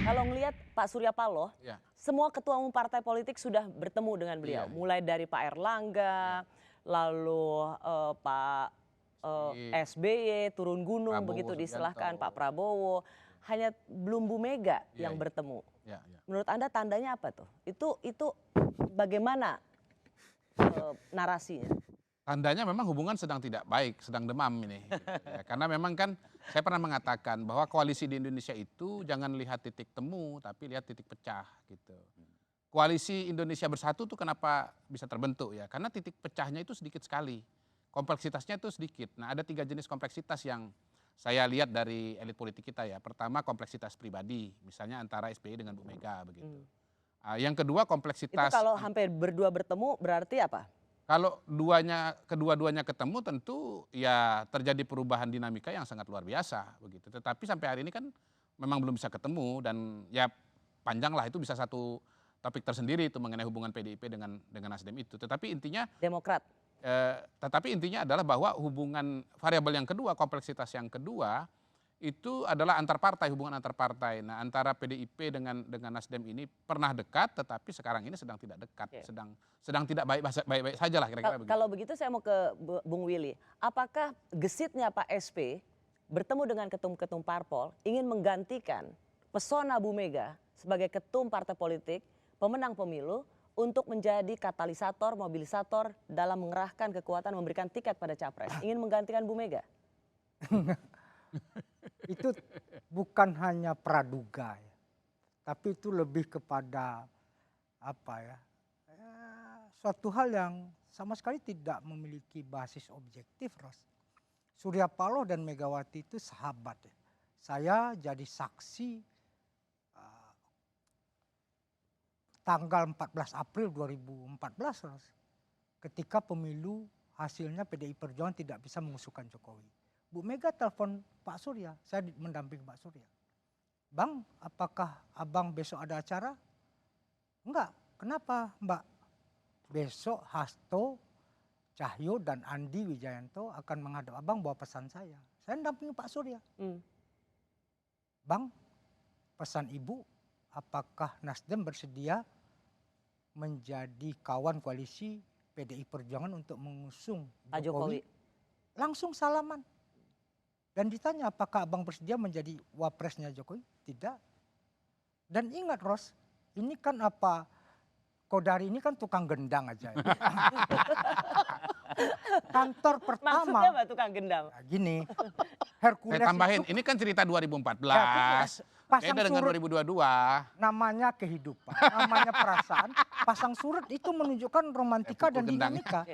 Kalau ngelihat Pak Surya Paloh, Ya, semua ketua umum partai politik sudah bertemu dengan beliau. Iya, iya. Mulai dari Pak Erlangga, lalu Pak SBY turun gunung Prabowo begitu Subianto. disilahkan, Pak Prabowo. Hanya belum Bu Mega Iya, yang iya. bertemu. Ya, ya. Menurut Anda tandanya apa tuh? Itu bagaimana narasinya? Tandanya memang hubungan sedang tidak baik, sedang demam ini. Gitu ya. Karena memang kan saya pernah mengatakan bahwa koalisi di Indonesia itu jangan lihat titik temu, tapi lihat titik pecah gitu. Koalisi Indonesia Bersatu tuh kenapa bisa terbentuk ya? Karena titik pecahnya itu sedikit sekali. Kompleksitasnya itu sedikit. Nah, ada 3 jenis kompleksitas yang saya lihat dari elit politik kita ya. Pertama kompleksitas pribadi, misalnya antara SBY dengan Bu Mega begitu. Yang kedua Itu kompleksitas kalau hampir berdua bertemu berarti apa? kalau kedua-duanya ketemu tentu ya terjadi perubahan dinamika yang sangat luar biasa begitu. Tetapi sampai hari ini kan memang belum bisa ketemu dan ya panjang lah itu bisa satu topik tersendiri itu mengenai hubungan PDIP dengan Nasdem itu. Demokrat. Tetapi intinya adalah bahwa hubungan variabel yang kedua, kompleksitas yang kedua itu adalah hubungan antar partai. Nah, antara PDIP dengan Nasdem ini pernah dekat, tetapi sekarang ini sedang tidak dekat, Oke. sedang tidak baik-baik saja lah kira-kira begitu. Kalau begitu saya mau ke Bung Willy. Apakah gesitnya Pak SP bertemu dengan ketum-ketum parpol ingin menggantikan pesona Bu Mega sebagai ketum partai politik, pemenang pemilu untuk menjadi katalisator, mobilisator dalam mengerahkan kekuatan memberikan tiket pada capres. Ingin menggantikan Bu Mega? Itu bukan hanya praduga ya, tapi itu lebih kepada apa ya, suatu hal yang sama sekali tidak memiliki basis objektif, Ros. Surya Paloh dan Megawati itu sahabat ya. Saya jadi saksi tanggal 14 April 2014, Ros, ketika pemilu hasilnya PDI Perjuangan tidak bisa mengusulkan Jokowi. Bu Mega telepon Pak Surya, saya mendampingi Pak Surya. Bang, apakah abang besok ada acara? Enggak, kenapa Mbak? Besok Hasto, Cahyo dan Andi Wijayanto akan menghadap abang bawa pesan saya. Saya mendampingi Pak Surya. Bang, pesan ibu, apakah Nasdem bersedia menjadi kawan koalisi PDI Perjuangan untuk mengusung Pak Jokowi? Langsung salaman. Dan ditanya apakah abang bersedia menjadi wapresnya Jokowi? Tidak. Dan ingat Ros, ini kan apa, Kodari ini kan tukang gendang aja. Ya. Kantor pertama. Maksudnya apa tukang gendam? Nah, gini, Hercules Saya tambahin, itu, ini kan cerita 2014, pasang beda dengan surut 2022. namanya kehidupan, namanya perasaan. Pasang surut itu menunjukkan romantika dan dinamika.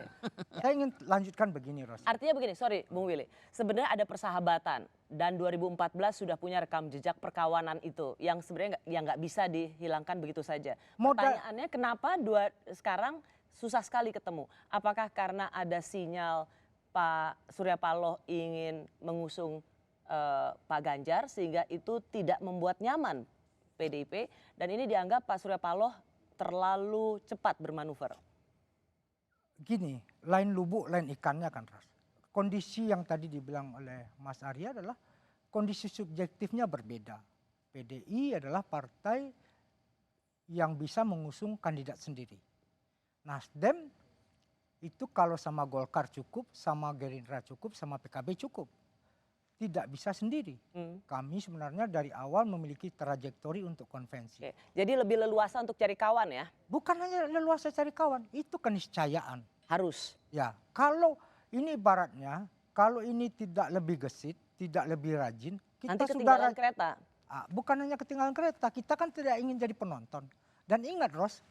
Saya ingin lanjutkan begini, Ros. Artinya begini, sorry Bung Willy. Sebenarnya ada persahabatan dan 2014 sudah punya rekam jejak perkawanan itu yang sebenarnya nggak bisa dihilangkan begitu saja. Pertanyaannya kenapa sekarang susah sekali ketemu? Apakah karena ada sinyal Pak Surya Paloh ingin mengusung Pak Ganjar sehingga itu tidak membuat nyaman PDIP dan ini dianggap Pak Surya Paloh terlalu cepat bermanuver? Gini, lain lubuk, lain ikannya kan, Ros. Kondisi yang tadi dibilang oleh Mas Arya adalah kondisi subjektifnya berbeda. PDI adalah partai yang bisa mengusung kandidat sendiri. Nasdem itu kalau sama Golkar cukup, sama Gerindra cukup, sama PKB cukup. Tidak bisa sendiri. Kami sebenarnya dari awal memiliki trajektori untuk konvensi. Oke. Jadi lebih leluasa untuk cari kawan ya? Bukan hanya leluasa cari kawan, itu keniscayaan. Harus. Ya, kalau ini ibaratnya, kalau ini tidak lebih gesit, tidak lebih rajin, kita Nanti sudah ketinggalan kereta. bukan hanya ketinggalan kereta, kita kan tidak ingin jadi penonton. Dan ingat Ros,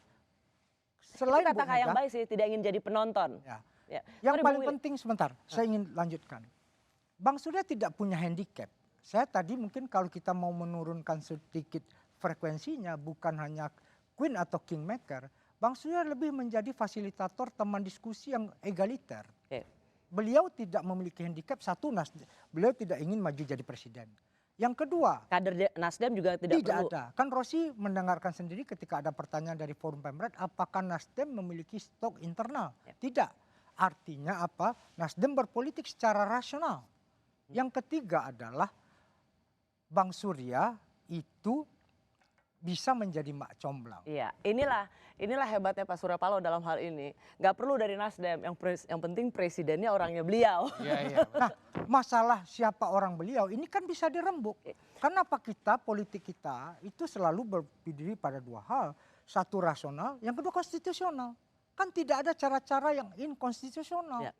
selain itu kata Bu yang Mega, baik sih, tidak ingin jadi penonton. ya, Ya. yang Sorry, paling Bung Willy. penting sebentar, saya ingin lanjutkan. Bang Surya tidak punya handicap. Saya tadi mungkin kalau kita mau menurunkan sedikit frekuensinya, bukan hanya queen atau kingmaker, Bang Surya lebih menjadi fasilitator teman diskusi yang egaliter. Oke. Beliau tidak memiliki handicap, satu, beliau tidak ingin maju jadi presiden. Yang kedua, Kader Nasdem juga tidak perlu. ada. Kan Rosi mendengarkan sendiri ketika ada pertanyaan dari Forum Pemret, apakah Nasdem memiliki stok internal? Tidak. Artinya apa? Nasdem berpolitik secara rasional. Yang ketiga adalah Bang Surya itu bisa menjadi mak comblang. Iya, inilah hebatnya Pak Surya Paloh dalam hal ini. Nggak perlu dari Nasdem, yang penting presidennya orangnya beliau. Iya, iya. Nah, masalah siapa orang beliau ini kan bisa dirembuk. Kenapa politik kita itu selalu berdiri pada dua hal. Satu rasional, yang kedua konstitusional. Kan tidak ada cara-cara yang inkonstitusional. Ya.